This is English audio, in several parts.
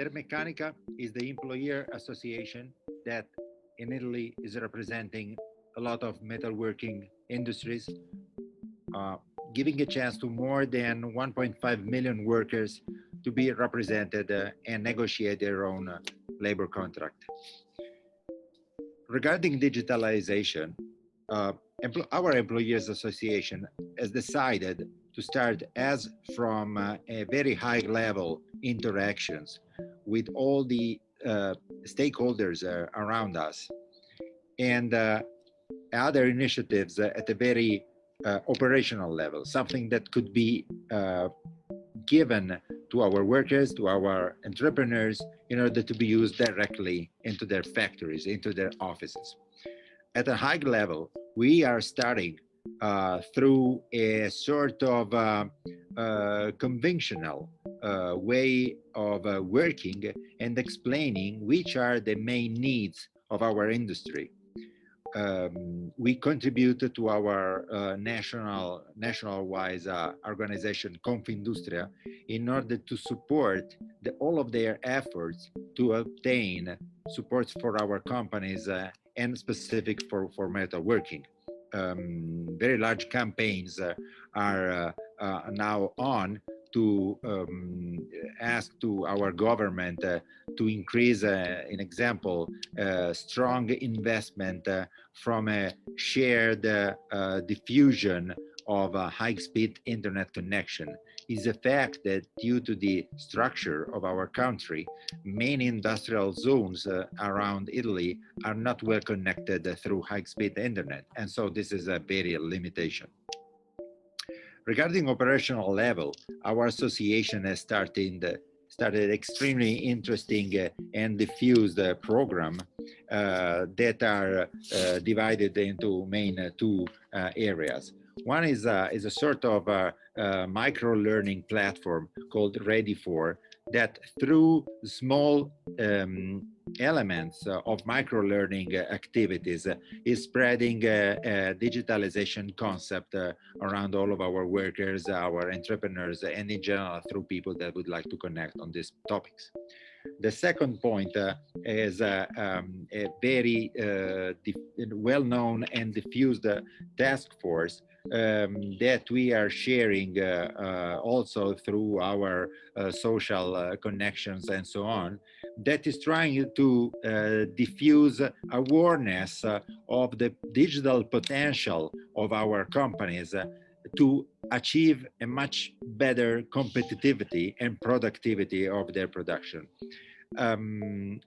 Federmeccanica is the employer association that in Italy is representing a lot of metalworking industries, uh, giving a chance to more than 1.5 million workers to be represented and negotiate their own labor contract. Regarding digitalization, uh, our Employers Association has decided to start as from a very high level interactions with all the stakeholders around us and other initiatives at a very operational level, something that could be given to our workers, to our entrepreneurs, in order to be used directly into their factories, into their offices. At a high level, we are starting through a sort of conventional way of working and explaining which are the main needs of our industry. We contributed to our national-wise organization Confindustria in order to support all of their efforts to obtain supports for our companies and specific for metalworking. Very large campaigns are now on to ask to our government to increase, an example, strong investment from a shared diffusion of a high-speed internet connection. Is the fact that due to the structure of our country, many industrial zones around Italy are not well connected through high-speed internet, and so this is a very limitation. Regarding operational level, our association has started extremely interesting and diffused program that are divided into main two areas. One is a sort of micro-learning platform called Ready For, that through small elements of micro-learning activities is spreading a digitalization concept around all of our workers, our entrepreneurs, and in general through people that would like to connect on these topics. The second point is a very well-known and diffused task force that we are sharing also through our social connections and so on, that is trying to diffuse awareness of the digital potential of our companies to achieve a much better competitivity and productivity of their production.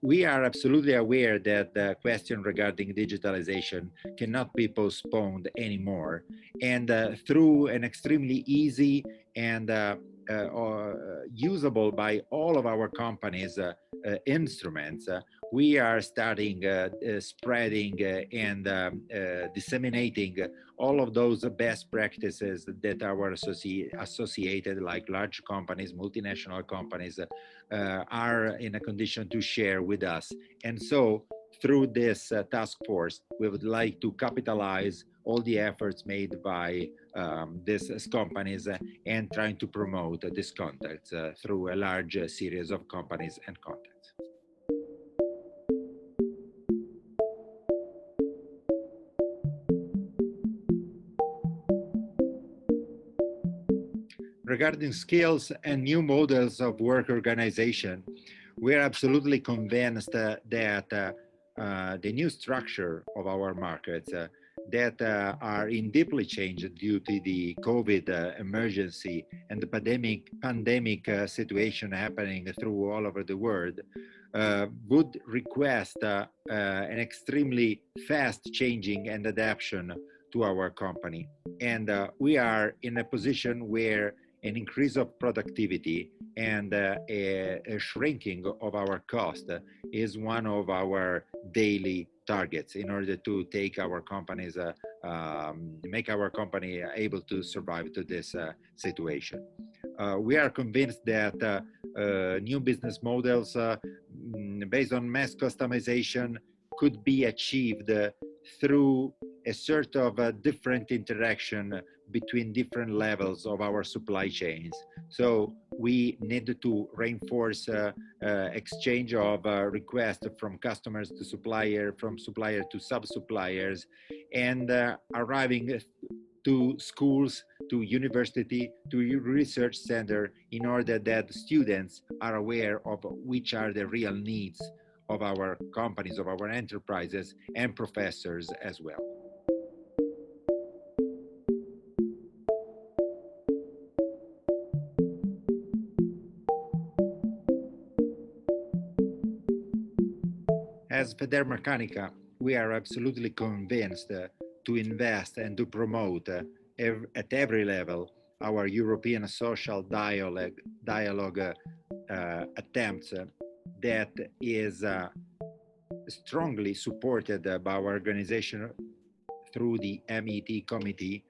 We are absolutely aware that the question regarding digitalization cannot be postponed anymore. And through an extremely easy and usable by all of our companies instruments, we are starting spreading and disseminating all of those best practices that our associated, like large companies, multinational companies, are in a condition to share with us. And so through this task force, we would like to capitalize all the efforts made by these companies and trying to promote these contacts through a large series of companies and contacts. Regarding skills and new models of work organization, we are absolutely convinced that the new structure of our markets that are in deeply changed due to the COVID emergency and the pandemic situation happening through all over the world would request an extremely fast changing and adaptation to our company. And we are in a position where an increase of productivity and a shrinking of our cost is one of our daily targets in order to take our companies, make our company able to survive to this situation. We are convinced that new business models based on mass customization could be achieved through a sort of different interaction between different levels of our supply chains. So we need to reinforce exchange of requests from customers to supplier, from supplier to sub-suppliers, and arriving to schools, to university, to research center, in order that students are aware of which are the real needs of our companies, of our enterprises, and professors as well. As Federmeccanica, we are absolutely convinced to invest and to promote at every level our European social dialogue attempts that is strongly supported by our organization through the MET committee,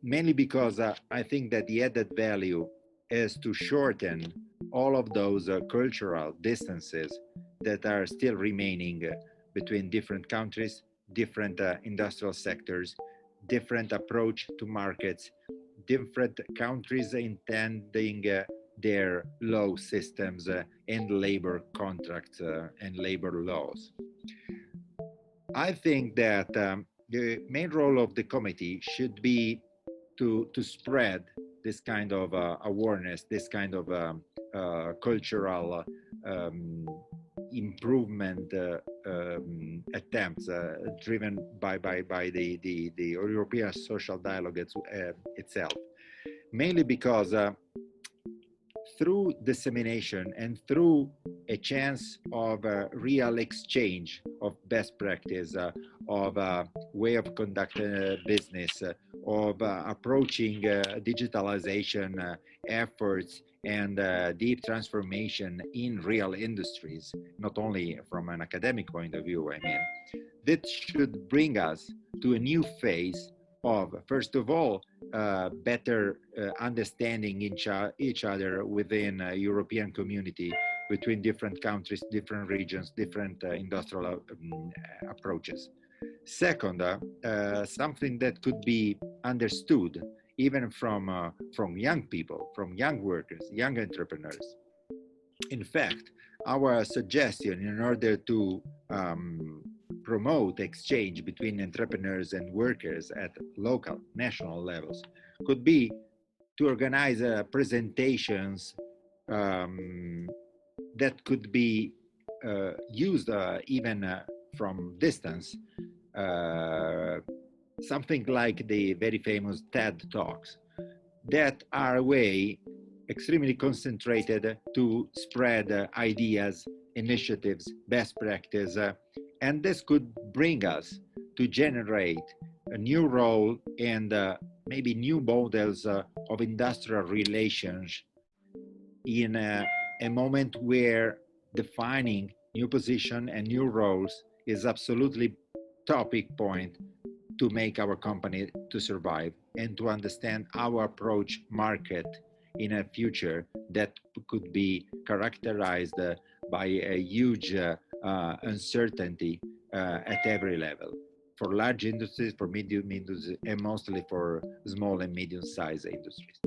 mainly because I think that the added value is to shorten all of those cultural distances that are still remaining between different countries, different industrial sectors, different approach to markets, different countries intending their law systems and labor contracts and labor laws. I think that the main role of the committee should be to spread this kind of awareness, this kind of cultural improvement attempts driven by the European social dialogue itself, mainly because through dissemination and through a chance of real exchange of best practice, of way of conducting business, of approaching digitalization efforts and deep transformation in real industries, not only from an academic point of view, I mean, that should bring us to a new phase of, first of all, better understanding each other within a European community, between different countries, different regions, different industrial approaches. Second, something that could be understood even from young people, from young workers, young entrepreneurs. In fact, our suggestion in order to promote exchange between entrepreneurs and workers at local, national levels could be to organize presentations that could be used even from distance, something like the very famous TED Talks, that are a way extremely concentrated to spread ideas, initiatives, best practice, and this could bring us to generate a new role and maybe new models of industrial relations in a moment where defining new position and new roles is absolutely topic point to make our company to survive and to understand our approach market in a future that could be characterized by a huge uncertainty at every level, for large industries, for medium industries, and mostly for small and medium-sized industries.